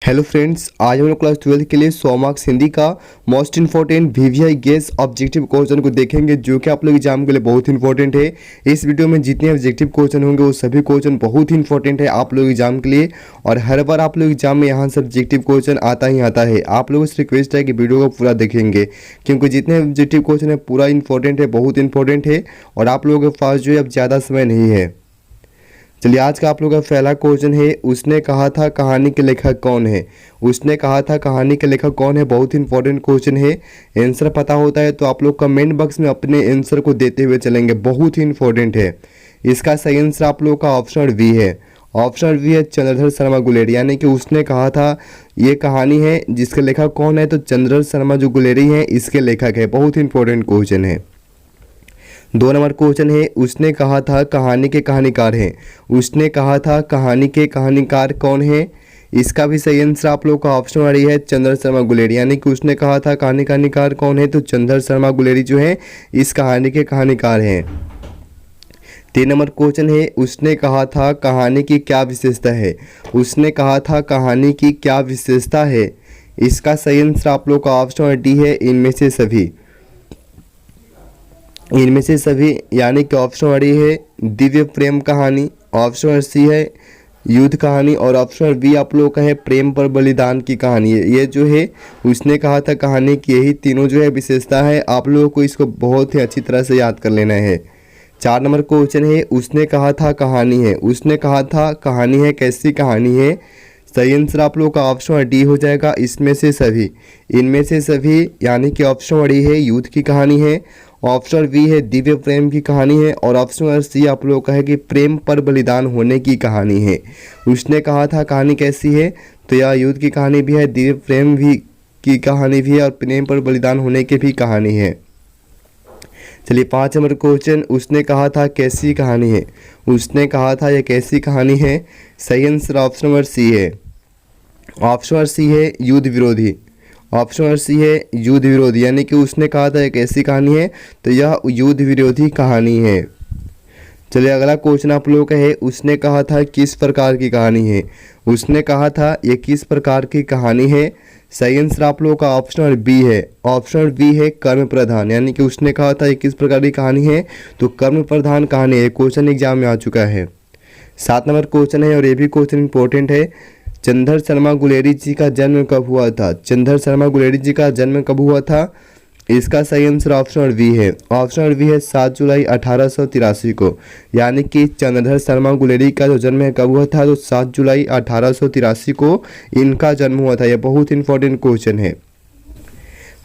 Hello friends, आज हम लोग क्लास 12 के लिए 100 मार्क्स हिंदी का most important VVI guess objective question को देखेंगे, जो कि आप लोग एग्जाम के लिए बहुत इंपॉर्टेंट है। इस वीडियो में जितने ऑब्जेक्टिव क्वेश्चन होंगे वो सभी क्वेश्चन बहुत ही इंपॉर्टेंट है आप लोग एग्जाम के लिए। और हर बार आप लोग एग्जाम में यहाँ से ऑब्जेक्टिव क्वेश्चन आता ही आता है। आप लोगों से रिक्वेस्ट है कि वीडियो को पूरा देखेंगे, क्योंकि जितने ऑब्जेक्टिव क्वेश्चन है पूरा इंपॉर्टेंट है, बहुत इंपॉर्टेंट है और आप लोगों के पास जो है अब ज़्यादा समय नहीं है। चलिए, आज का आप लोगों का पहला क्वेश्चन है, उसने कहा था कहानी के लेखक कौन है। उसने कहा था कहानी के लेखक कौन है, बहुत इंपॉर्टेंट क्वेश्चन है। आंसर पता होता है तो आप लोग कमेंट बॉक्स में अपने आंसर को देते हुए चलेंगे, बहुत ही इंपॉर्टेंट है। इसका सही आंसर आप लोग का ऑप्शन बी है। ऑप्शन बी है चंद्रधर शर्मा गुलेरी, यानी कि उसने कहा था ये कहानी है जिसके लेखक कौन है, तो चंद्रधर शर्मा जो गुलेरी हैं इसके लेखक है। बहुत इंपॉर्टेंट क्वेश्चन है। 2 नंबर क्वेश्चन है, उसने कहा था कहानी के कहानीकार हैं। उसने कहा था कहानी के कहानीकार कौन है। इसका भी सही आंसर आप लोग का ऑप्शन आ रही है चंद्रधर शर्मा गुलेरी, यानी कि उसने कहा था कहानी का कहानीकार कौन है, तो चंद्रधर शर्मा गुलेरी जो है इस कहानी के कहानीकार हैं। 3 नंबर क्वेश्चन है, उसने कहा था कहानी की क्या विशेषता है। उसने कहा था कहानी की क्या विशेषता है। इसका सही आंसर आप लोग का ऑप्शन डी है इनमें से सभी। इनमें से सभी यानी कि ऑप्शन बी है दिव्य प्रेम कहानी, ऑप्शन सी है युद्ध कहानी और ऑप्शन बी आप लोग का है प्रेम पर बलिदान की कहानी है। ये जो है उसने कहा था कहानी की, यही तीनों जो है विशेषता है। आप लोगों को इसको बहुत ही अच्छी तरह से याद कर लेना है। 4 नंबर क्वेश्चन है, उसने कहा था कहानी है। उसने कहा था कहानी है, कैसी कहानी है। सही आंसर आप लोग का ऑप्शन डी हो जाएगा इसमें से सभी। इनमें से सभी यानी कि ऑप्शन डी है युद्ध की कहानी है, ऑप्शन बी है दिव्य प्रेम की कहानी है और ऑप्शन सी आप लोग का है कि प्रेम पर बलिदान होने की कहानी है। उसने कहा था कहानी कैसी है, तो यह युद्ध की कहानी भी है, दिव्य प्रेम भी की कहानी भी है और प्रेम पर बलिदान होने की भी कहानी है। चलिए, 5 नंबर क्वेश्चन, उसने कहा था कैसी कहानी है। उसने कहा था यह कैसी कहानी है। सही आंसर ऑप्शन नंबर सी है। ऑप्शन सी है युद्ध विरोधी। ऑप्शन सी है युद्ध विरोधी, यानी कि उसने कहा था एक ऐसी कहानी है तो यह युद्ध विरोधी कहानी है। चलिए, अगला क्वेश्चन आप लोगों का है, उसने कहा था किस प्रकार की कहानी है। उसने कहा था ये किस प्रकार की कहानी है। सही आंसर आप लोगों का ऑप्शन बी है। ऑप्शन बी है कर्म प्रधान, यानी कि उसने कहा था ये किस प्रकार की कहानी है, तो कर्म प्रधान कहानी है। क्वेश्चन एग्जाम में आ चुका है। 7 नंबर क्वेश्चन है और ये भी क्वेश्चन इंपॉर्टेंट है, चंद्रधर शर्मा गुलेरी जी का जन्म कब हुआ था। चंद्रधर शर्मा गुलेरी जी का जन्म कब हुआ था। इसका सही आंसर ऑप्शन बी है। ऑप्शन बी है 7 जुलाई 1883 को, यानी कि चंद्रधर शर्मा गुलेरी का जो जन्म है कब हुआ था, तो 7 जुलाई 1883 को इनका जन्म हुआ था। यह बहुत इंपॉर्टेंट क्वेश्चन है।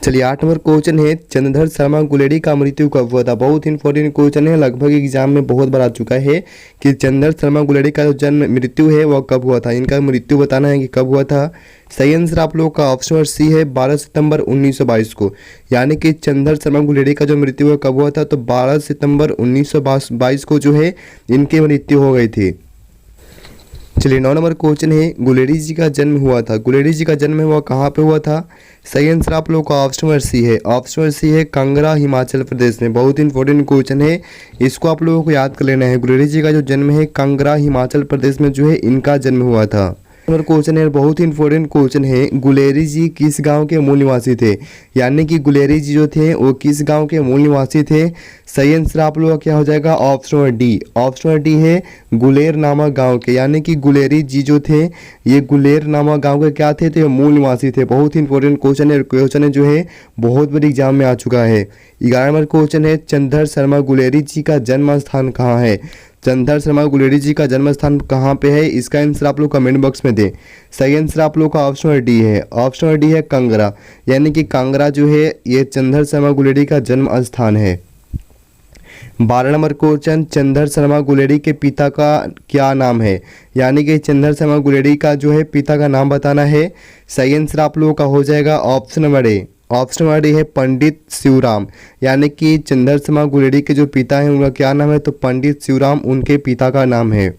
चलिए, 8 नंबर क्वेश्चन है, चंद्रधर शर्मा गुलेरी का मृत्यु कब हुआ था। बहुत इंपॉर्टेंट क्वेश्चन है, लगभग एग्जाम में बहुत बार आ चुका है कि चंद्रधर शर्मा गुलेरी का जो जन्म मृत्यु है वह कब हुआ था। इनका मृत्यु बताना है कि कब हुआ था। सही आंसर आप लोग का ऑप्शन सी है 12 सितंबर 1922 को, यानी कि चंद्रधर शर्मा गुलेरी का जो मृत्यु है कब हुआ था, तो 12 सितंबर 1922 को जो है इनकी मृत्यु हो गई थी। चलिए, 9 नंबर क्वेश्चन है, गुलेरी जी का जन्म हुआ था। गुलेरी जी का जन्म है वह कहाँ पे हुआ था। सही आंसर आप लोग का ऑप्शन सी है। ऑप्शन सी है कांगड़ा, हिमाचल प्रदेश में। बहुत इंपॉर्टेंट क्वेश्चन है, इसको आप लोगों को याद कर लेना है। गुलेरी जी का जो जन्म है कांगड़ा, हिमाचल प्रदेश में जो है इनका जन्म हुआ था। नंबर क्वेश्चन है, बहुत ही इंपॉर्टेंट क्वेश्चन है, गुलेरी जी किस गांव के मूल निवासी थे। यानी कि गुलेरी जी जो थे वो किस गांव के मूल निवासी थे। सही आंसर आप लोगों का क्या हो जाएगा, ऑप्शन डी। ऑप्शन डी है गुलेर नामक गांव के, यानी कि गुलेरी जी जो थे ये गुलेर नामक गांव के क्या थे, तो ये मूल निवासी थे। बहुत ही इंपॉर्टेंट क्वेश्चन है, क्वेश्चन है जो है बहुत बड़ी एग्जाम में आ चुका है। 11 नंबर क्वेश्चन है, चंद्रधर शर्मा गुलेरी जी का जन्म स्थान कहाँ है। चंद्रधर शर्मा गुलेरी जी का जन्म स्थान कहाँ पे है। इसका आंसर आप लोग कमेंट बॉक्स में दें। सही आंसर आप लोग का ऑप्शन डी है। ऑप्शन डी है कांगड़ा, यानी कि कांगड़ा जो है ये चंद्रधर शर्मा गुलेरी का जन्म स्थान है। 12 नंबर क्वेश्चन, चंद्रधर शर्मा गुलेरी के पिता का क्या नाम है। यानी कि चंद्रधर शर्मा गुलेरी का जो है पिता का नाम बताना है। सही आंसर आप लोगों का हो जाएगा option number A. Option number A है पंडित शिवराम, यानी कि चंद्रधर शर्मा गुलेरी के जो पिता हैं उनका क्या नाम है, तो पंडित शिवराम उनके पिता का नाम है।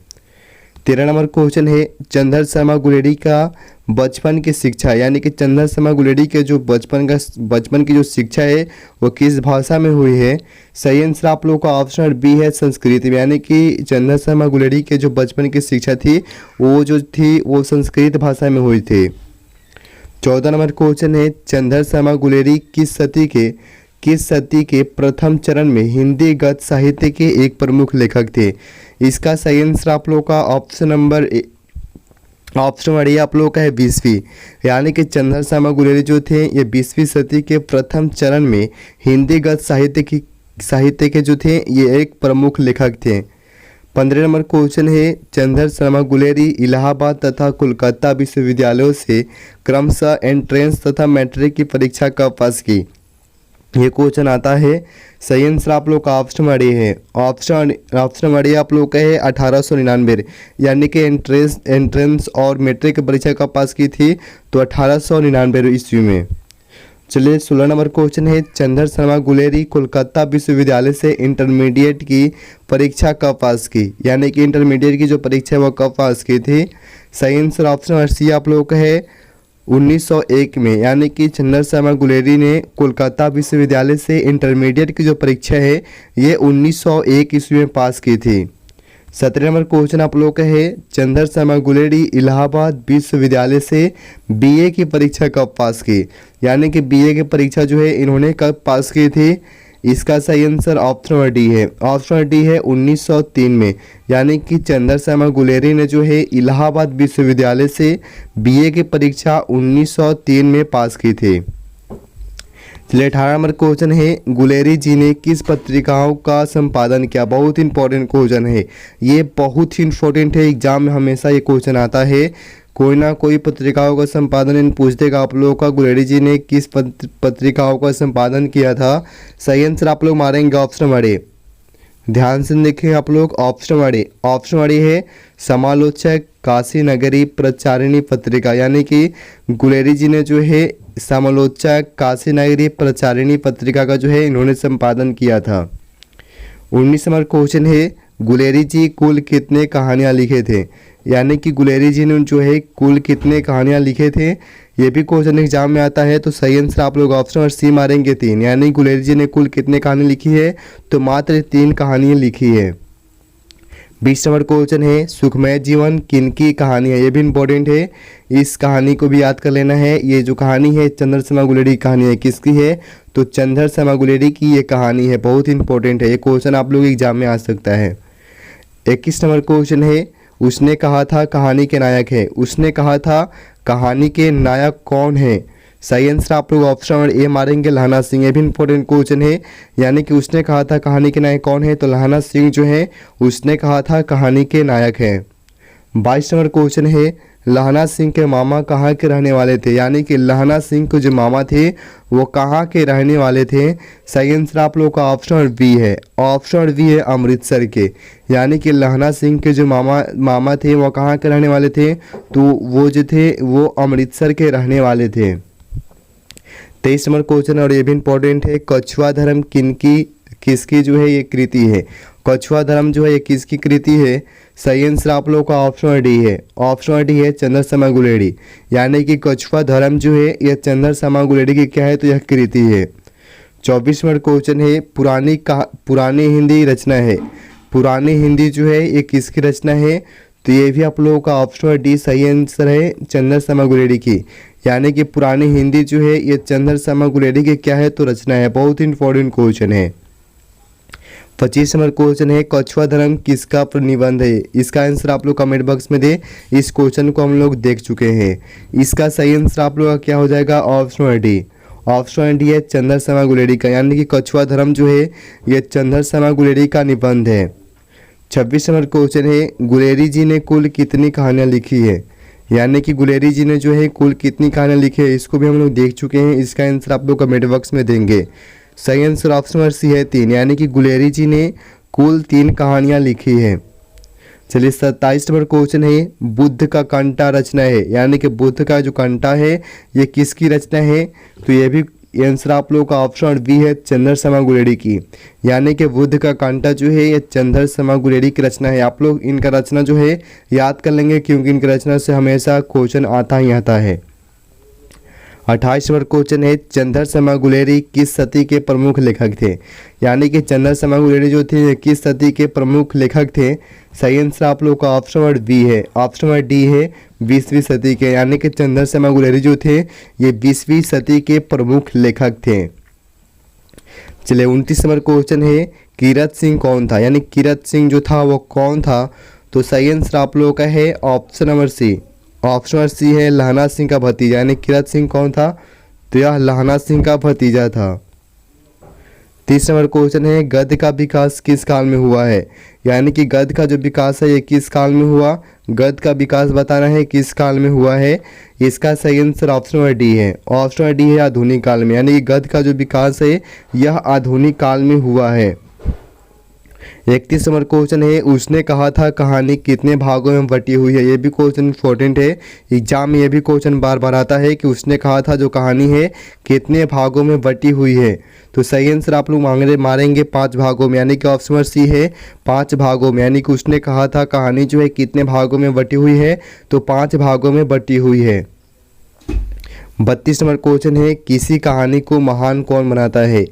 13 नंबर क्वेश्चन है, चंद्रधर शर्मा गुलेरी का बचपन की शिक्षा, यानी कि चंद्रधर शर्मा गुलेरी के जो बचपन की जो शिक्षा है वो किस भाषा में हुई है। सही आंसर आप लोगों का ऑप्शन बी है संस्कृत में, यानी कि चंद्रधर शर्मा गुलेरी के जो बचपन की शिक्षा थी वो जो थी वो संस्कृत भाषा में हुई थी। 14 नंबर क्वेश्चन है चंद्र शर्मा गुलेरी किस सदी के प्रथम चरण में हिंदी गद्य साहित्य के एक प्रमुख लेखक थे। इसका सही आंसर आप लोग का ऑप्शन नंबर आप लोग का है 20वीं, यानी कि चंद्र शर्मा गुलेरी जो थे ये 20वीं सदी के प्रथम चरण में हिंदी गद्य साहित्य के जो थे ये एक प्रमुख लेखक थे। 15 नंबर क्वेश्चन है चंद्र शर्मा गुलेरी इलाहाबाद तथा कोलकाता विश्वविद्यालयों से क्रमशः एंट्रेंस तथा मैट्रिक की परीक्षा कब पास की। ये क्वेश्चन आता है। सही आंसर आप लोग का ऑप्शन है ऑप्शन आप लोग का है 1899, यानी कि एंट्रेंस और मैट्रिक की परीक्षा कब पास की थी तो 1899 ईस्वी में। चलिए 16 नंबर क्वेश्चन है चंद्र शर्मा गुलेरी कोलकाता विश्वविद्यालय से इंटरमीडिएट की परीक्षा कब पास की, यानी कि इंटरमीडिएट की जो परीक्षा है वो कब पास की थी। सही आंसर ऑप्शन सी आप लोग का है 1901 में, यानी कि चंद्र शर्मा गुलेरी ने कोलकाता विश्वविद्यालय से इंटरमीडिएट की जो परीक्षा है ये 1901 ईस्वी में पास की थी। 17 नंबर क्वेश्चन आप लोग का है चंद्र शर्मा गुलेरी इलाहाबाद विश्वविद्यालय से बीए की परीक्षा कब पास की, यानी कि बीए की परीक्षा जो है इन्होंने कब पास की थी। इसका सही आंसर ऑप्शन डी है 1903 में, यानी कि चंद्र शर्मा गुलेरी ने जो है इलाहाबाद विश्वविद्यालय से बीए की परीक्षा 1903 में पास की थी। चलिए 18 नंबर क्वेश्चन है गुलेरी जी ने किस पत्रिकाओं का संपादन किया। बहुत इंपॉर्टेंट क्वेश्चन है, ये बहुत ही इंपॉर्टेंट है, एग्जाम में हमेशा ये क्वेश्चन आता है। कोई ना कोई पत्रिकाओं का संपादन पूछ देगा आप लोगों का गुलेरी जी ने किस पत्रिकाओं का संपादन किया था। सही आंसर आप लोग मारेंगे ऑप्शन वाले, ध्यान से देखें आप लोग ऑप्शन वाले है समालोचक काशी नगरी प्रचारिणी पत्रिका, यानी कि गुलेरी जी ने जो है समालोचक काशी नगरी प्रचारिणी पत्रिका का जो है इन्होंने संपादन किया था। 19 नंबर क्वेश्चन है गुलेरी जी कुल कितने कहानियाँ लिखे थे, यानी कि गुलेरी जी ने जो है कुल कितने कहानियाँ लिखे थे, ये भी क्वेश्चन एग्जाम में आता है। तो सही आंसर आप लोग ऑप्शन सी मारेंगे 3, यानी गुलेरी जी ने कुल कितने कहानी लिखी है तो मात्र 3 कहानियाँ लिखी है। 20 नंबर क्वेश्चन है सुखमय जीवन किनकी कहानी है, ये भी इंपॉर्टेंट है, इस कहानी को भी याद कर लेना है। ये जो कहानी है चंद्र शर्मा गुलेरी की कहानी है, किसकी है तो चंद्र शर्मा गुलेरी की ये कहानी है, बहुत इंपॉर्टेंट है, ये क्वेश्चन आप लोग एग्जाम में आ सकता है। 21 नंबर क्वेश्चन है उसने कहा था कहानी के नायक है, उसने कहा था कहानी के नायक कौन है। सही आंसर आप लोग ऑप्शन ए मारेंगे लहाना सिंह, ये भी इंपॉर्टेंट क्वेश्चन है, यानी कि उसने कहा था कहानी के नायक कौन है तो लहाना सिंह जो है उसने कहा था कहानी के नायक है। 22 नंबर क्वेश्चन है लहाना सिंह के मामा कहाँ के रहने वाले थे, यानी कि लहाना सिंह के जो मामा थे वो कहाँ के रहने वाले थे। सही आंसर आप लोग का ऑप्शन बी है अमृतसर के, यानी कि लहाना सिंह के जो मामा थे वो कहाँ के रहने वाले थे तो वो जो थे वो अमृतसर के रहने वाले थे। 23 नंबर क्वेश्चन और ये भी इंपॉर्टेंट है कछुआ धर्म किसकी जो है ये कृति है, कछुआ धर्म जो है ये किसकी कृति है। सही आंसर आप लोग का ऑप्शन डी है चंद्र शर्मा गुलेरी, यानी कि कछुआ धर्म जो है ये चंद्र शर्मा गुलेरी की क्या है तो यह कृति है। 24 नंबर क्वेश्चन है पुरानी हिंदी रचना है, पुरानी हिंदी जो है ये किसकी रचना है तो ये भी आप लोगों का ऑप्शन डी सही आंसर है चंद्र शर्मा गुलेरी की, यानी कि पुरानी हिंदी जो है ये चंद्र शर्मा गुलेरी की क्या है तो रचना है, बहुत इंपॉर्टेंट क्वेश्चन है। 25 नंबर क्वेश्चन है कछुआ धर्म किसका निबंध है, इसका आंसर आप लोग कमेंट बॉक्स में दे, इस क्वेश्चन को हम लोग देख चुके हैं। इसका सही आंसर आप लोग का क्या हो जाएगा ऑप्शन डी है चंद्र शर्मा गुलेरी का, यानी कि कछुआ धर्म जो है ये चंद्र शर्मा गुलेरी का निबंध है। 26 नंबर क्वेश्चन है गुलेरी जी ने कुल कितनी कहानियाँ लिखी है, यानी कि गुलेरी जी ने जो है कुल कितनी कहानियाँ लिखी है इसको भी हम लोग देख चुके हैं, इसका आंसर आप लोग कमेंट बॉक्स में देंगे। सही आंसर ऑप्शन सी है 3, यानी कि गुलेरी जी ने कुल 3 कहानियाँ लिखी है। चलिए 27 नंबर क्वेश्चन है बुद्ध का कंटा रचना है, यानी कि बुद्ध का जो कंटा है ये किसकी रचना है तो ये भी आंसर आप लोगों का ऑप्शन बी है चंद्र शर्मा गुलेरी की, यानी कि बुद्ध का कंटा जो है ये चंद्र शर्मा गुलेरी की रचना है। आप लोग इनका रचना जो है याद कर लेंगे क्योंकि इनकी रचना से हमेशा क्वेश्चन आता ही आता है। 28 नंबर क्वेश्चन है चंद्र शर्मा गुलेरी किस सदी के प्रमुख लेखक थे। यानी कि चंद्र शर्मा गुलेरी जो थे ये किस सदी के प्रमुख लेखक थे। सही आंसर आप लोग का ऑप्शन नंबर बी है, ऑप्शन नंबर डी है 20वीं सदी के। यानी कि चंद्र शर्मा गुलेरी जो थे ये 20वीं सदी के प्रमुख लेखक थे। चलिए 29 नंबर क्वेश्चन है कीरत सिंह कौन था। यानी कीरत सिंह जो था वो कौन था। तो सही आंसर आप लोगों का है option number C, option number C है लहना सिंह का भतीजा। यानी कीरत सिंह कौन था, तो यह लहना सिंह का भतीजा था। 30 नंबर क्वेश्चन है गद्य का विकास किस काल में हुआ है। यानी कि गद्य का जो विकास है ये किस काल में हुआ, गद्य का विकास बताना है किस काल में हुआ है। इसका सही आंसर ऑप्शन नंबर डी है, ऑप्शन नंबर डी है आधुनिक काल में। यानी कि गद्य का जो विकास है यह आधुनिक काल में हुआ है। 31 नंबर क्वेश्चन है उसने कहा था कहानी कितने भागों में बटी हुई है। ये भी क्वेश्चन इंपॉर्टेंट है, एग्जाम में ये भी क्वेश्चन बार बार आता है कि उसने कहा था जो कहानी है कितने भागों में बटी हुई है। तो सही आंसर आप लोग मारेंगे 5 भागों में। यानी कि ऑप्शन नंबर सी है 5 भागों में। यानी कि उसने कहा था कहानी जो है कितने भागों में बटी हुई है, तो 5 भागों में बटी हुई है। 32 नंबर क्वेश्चन है किसी कहानी को महान कौन बनाता है।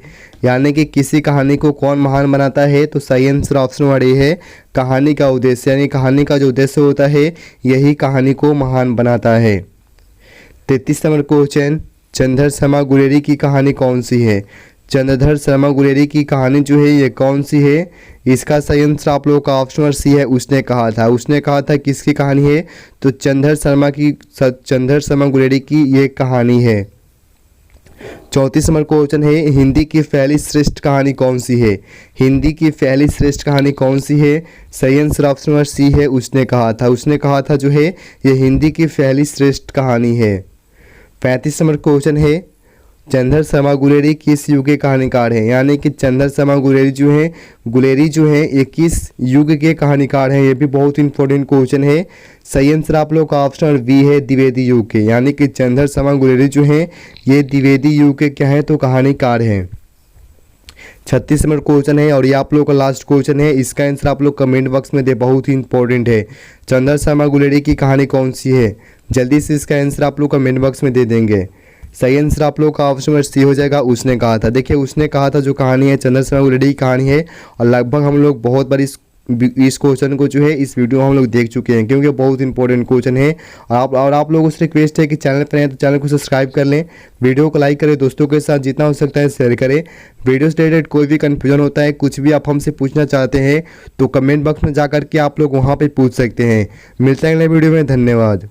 यानी कि किसी कहानी को कौन महान बनाता है। तो सही आंसर ऑप्शन नंबर ए है कहानी का उद्देश्य। यानी कहानी का जो उद्देश्य होता है यही कहानी को महान बनाता है। 33 नंबर क्वेश्चन चंद्र शर्मा गुलेरी की कहानी कौन सी है। चंद्रधर शर्मा गुलेरी की कहानी जो है ये कौन सी है। इसका सही आंसर आप लोगों का ऑप्शन नंबर सी है उसने कहा था। उसने कहा था किसकी कहानी है, तो चंद्र शर्मा गुलेरी की ये कहानी है। 34 नंबर क्वेश्चन है हिंदी की पहली श्रेष्ठ कहानी कौन सी है। हिंदी की पहली श्रेष्ठ कहानी कौन सी है। सही आंसर ऑप्शन नंबर सी है उसने कहा था। उसने कहा था जो है ये हिंदी की पहली श्रेष्ठ कहानी है। 35 नंबर क्वेश्चन है चंद्र शर्मा गुलेरी किस युग के कहानीकार हैं। यानी कि चंद्र शर्मा गुलेरी जो है ये किस युग के कहानीकार हैं। ये भी बहुत इंपॉर्टेंट क्वेश्चन है। सही आंसर आप लोग का ऑप्शन बी है द्विवेदी युग के। यानी कि चंद्र शर्मा गुलेरी जो हैं ये द्विवेदी युग के क्या हैं, तो कहानीकार हैं। 36 नंबर क्वेश्चन है और ये आप लोग का लास्ट क्वेश्चन है। इसका आंसर आप लोग कमेंट बॉक्स में दे, बहुत ही इंपॉर्टेंट है। चंद्र शर्मा गुलेरी की कहानी कौन सी है, जल्दी से इसका आंसर आप लोग कमेंट बॉक्स में दे देंगे। सही आंसर आप लोग का ऑप्शन नंबर सी हो जाएगा उसने कहा था। देखिए उसने कहा था जो कहानी है चंद्र शर्मा गुलेरी की कहानी है और लगभग हम लोग बहुत बार इस क्वेश्चन को जो है इस वीडियो में हम लोग देख चुके हैं, क्योंकि बहुत इंपॉर्टेंट क्वेश्चन है। और आप लोगों से रिक्वेस्ट है कि चैनल पर हैं तो चैनल को सब्सक्राइब कर लें, वीडियो को लाइक करें, दोस्तों के साथ जितना हो सकता है शेयर करें। वीडियो से रिलेटेड कोई भी कन्फ्यूजन होता है, कुछ भी आप हमसे पूछना चाहते हैं तो कमेंट बॉक्स में जा कर के आप लोग वहाँ पर पूछ सकते हैं। मिलते हैं अगले वीडियो में, धन्यवाद।